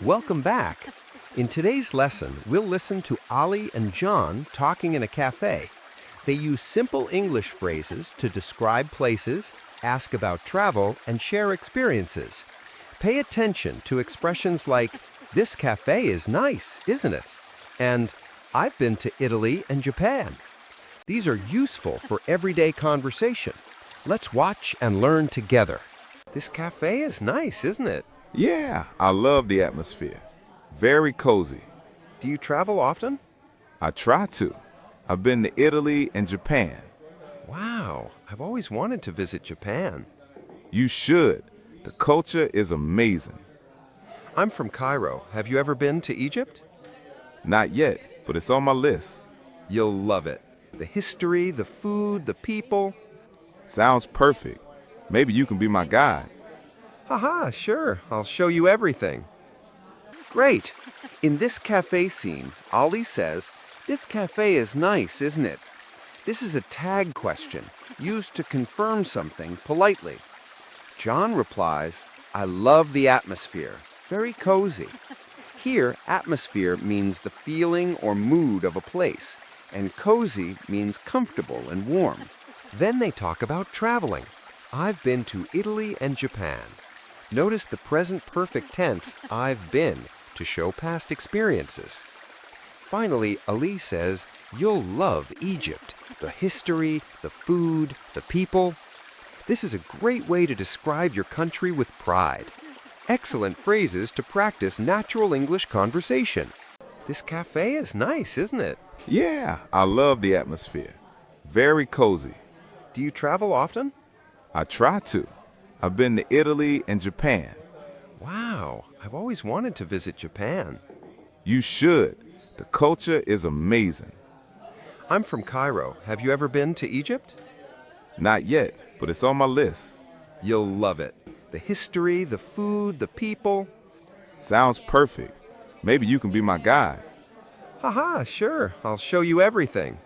Welcome back. In today's lesson, we'll listen to Ali and John talking in a cafe. They use simple English phrases to describe places, ask about travel, and share experiences. Pay attention to expressions like, "This cafe is nice, isn't it?" And, "I've been to Italy and Japan." These are useful for everyday conversation. Let's watch and learn together. This cafe is nice, isn't it? Yeah, I love the atmosphere. Very cozy. Do you travel often? I try to. I've been to Italy and Japan. Wow, I've always wanted to visit Japan. You should. The culture is amazing. I'm from Cairo. Have you ever been to Egypt? Not yet, but it's on my list. You'll love it. The history, the food, the people. Sounds perfect. Maybe you can be my guide. Haha, sure. I'll show you everything. Great. In this cafe scene, Ali says, "This cafe is nice, isn't it?" This is a tag question used to confirm something politely. John replies, "I love the atmosphere. Very cozy." Here, atmosphere means the feeling or mood of a place, and cozy means comfortable and warm. Then they talk about traveling. "I've been to Italy and Japan." Notice the present perfect tense, "I've been," to show past experiences. Finally, Ali says, "You'll love Egypt. The history, the food, the people." This is a great way to describe your country with pride. Excellent phrases to practice natural English conversation. This cafe is nice, isn't it? Yeah, I love the atmosphere. Very cozy. Do you travel often? I try to. I've been to Italy and Japan. Wow, I've always wanted to visit Japan. You should. The culture is amazing. I'm from Cairo. Have you ever been to Egypt? Not yet, but it's on my list. You'll love it. The history, the food, the people. Sounds perfect. Maybe you can be my guide. Haha, sure. I'll show you everything.